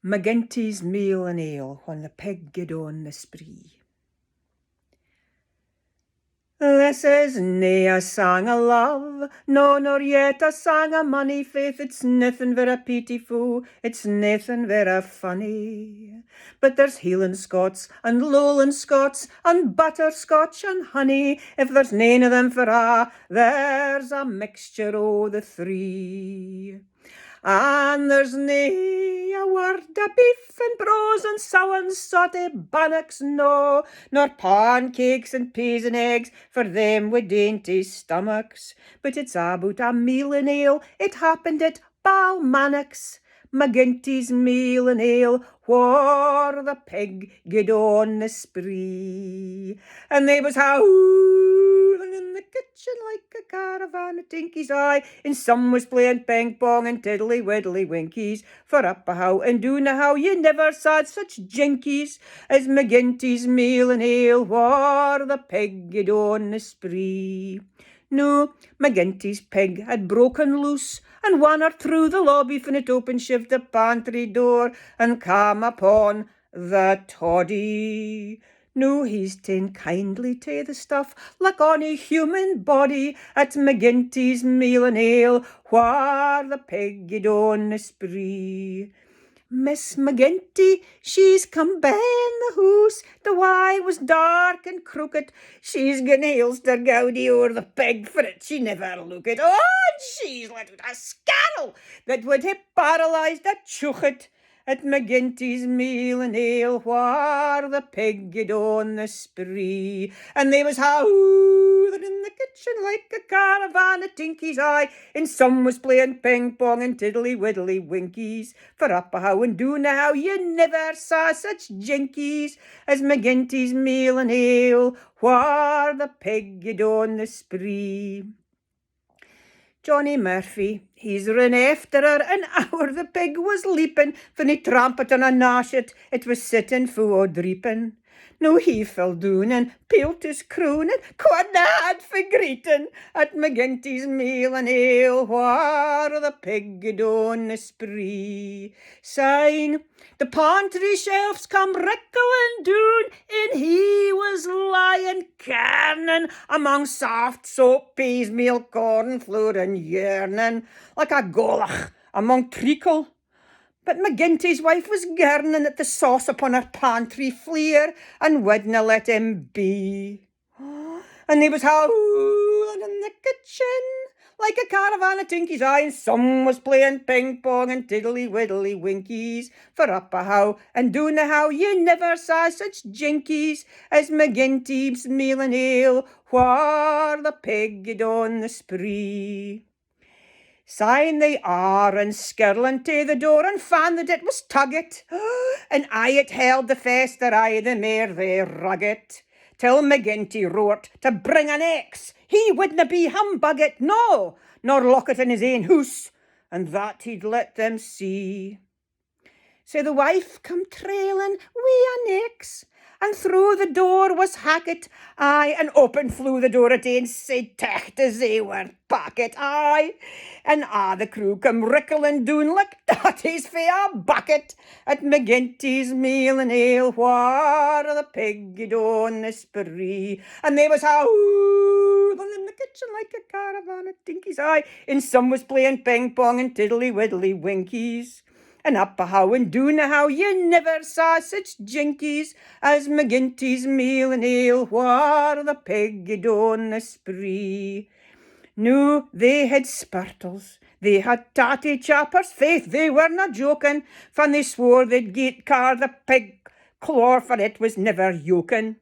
McGinty's meal and ale when the pig gaed on the spree. This is nae a sang o' love, no, nor yet a sang o' money, faith, it's naething vera peetiful, it's naething vera funny. But there's Hieland Scots, and Lowland Scots, and butterscotch and honey, if there's nane of them for a', there's a mixture o' the three. And there's nae a word of beef and brose and sow and sauté bannocks, no, nor pancakes and peas and eggs for them with dainty stomachs. But it's aboot a meal and ale, it happened at Balmanock's, McGinty's meal and ale, whar the pig gaed on the spree. And they was howling in the kitchen like a caravan of Tinky's eye, and some was playing ping-pong and tiddly-widdly-winkies, for up a how and down a how you never saw such jinkies as McGinty's meal and ale, whar the pig gaed on the spree. No, McGinty's pig had broken loose and wandered through the lobby fin it open shived the pantry door and came upon the toddy. No, he's ta'en kindly to the stuff like ony human body at McGinty's meal and ale, whar the pig gaed on the spree. Miss McGinty, she's come ben the hoose, the way was dark and crooked, she's gane Ulster gowdy o'er the pig, for it she never looked. Oh, and she's let out a scannel that would have paralysed a chuchet at McGinty's meal and ale, whar the pig gaed on the spree. And they was howling in the kitchen like a caravan of Tinky's eye, and some was playing ping-pong and tiddly-widdly-winkies, for up a how and down a how you never saw such jinkies as McGinty's meal and ale, whar the pig gaed on the spree. Johnny Murphy, he's run after her an hour the pig was leaping, fin he tramped on a nashet, it was sitting fu o dreeping. Now he fell down and peeled his croon and quad had for greeting at McGinty's meal and ale, whar the pig gaed on the spree. Syne the pantry shelves come rickling down, and he was lying carning among soft soap, peas, meal, corn, flour, and yearning like a golach among treacle. But McGinty's wife was girning at the sauce upon her pantry fleer and wouldna let him be. And they was howling in the kitchen like a caravan of Tinky's eye, and some was playing ping-pong and tiddly-widdly-winkies, for up a how and down a how you never saw such jinkies as McGinty's meal and ale, whar the pig gaed on the spree. Syne they are and skirling to the door and found that it was Tuggett, and I it held the faster aye the mair they rug it, till McGinty wrote to bring an axe. He wouldna be humbuggit, no, nor lock it in his ain hoose, and that he'd let them see. So the wife come trailing wi' an axe, and through the door was Hackett, aye, and open flew the door again, sae tacht as they were packet, aye, and the crew come rickling doon like tatties fae a bucket at McGinty's meal and ale, whar the pig gaed on the spree. And they was howling in the kitchen like a caravan of Tinky's eye, and some was playing ping-pong and tiddly-widdly-winkies. And up a how and down a how you never saw such jinkies as McGinty's meal and ale, whar the pig gaed on the spree. No, they had spurtles, they had tatty chappers, faith, they were not joking, fan they swore they'd get car the pig claw, for it was never yoking.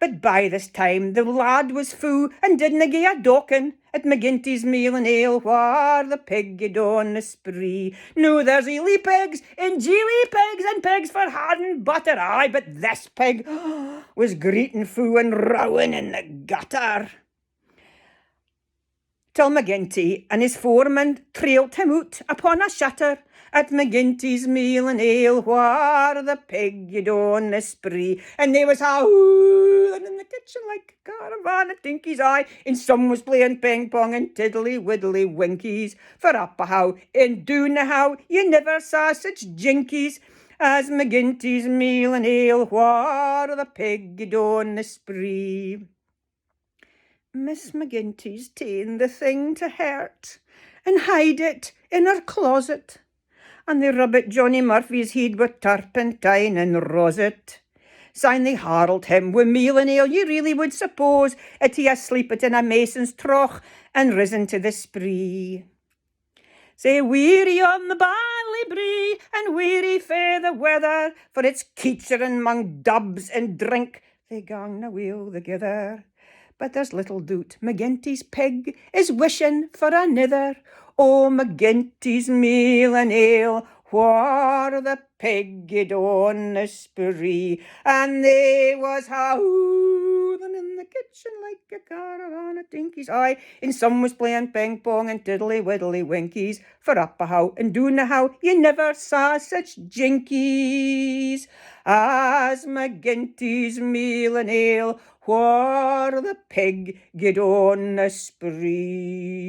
But by this time the lad was fou and didna gie a docken at McGinty's meal and ale, whar the pig gaed on the spree. No, there's eely pigs and jeely pigs and pigs for harden butter, aye, but this pig was greeting fou and rowing in the gutter. Till McGinty and his foreman trailed him out upon a shutter at McGinty's meal and ale, whar the pig gaed on the spree. And they was howling in the kitchen like a caravan of Tinky's eye, and some was playing ping-pong and tiddly-widdly-winkies, for up a how and down a how you never saw such jinkies as McGinty's meal and ale, whar the pig gaed on the spree. Miss McGinty's ta'en the thing to heart, and hide it in her closet, and they rub it Johnny Murphy's head with turpentine and roset. Syne they harled him wi' meal and ale, ye really would suppose it he asleep in a mason's troch and risen to the spree. Say weary on the barley bree, and weary fair the weather, for it's keechering 'mong dubs and drink, they gang na weel thegither. But there's little doot McGinty's pig is wishing for anither. Oh, McGinty's meal and ale, whar the pig gaed on the spree, and they was howling in the kitchen like a caravan of dinkies. Aye, and some was playing ping pong and tiddly widdly winkies, for up a how and down a how you never saw such jinkies as McGinty's meal and ale, whar the pig gaed on the spree.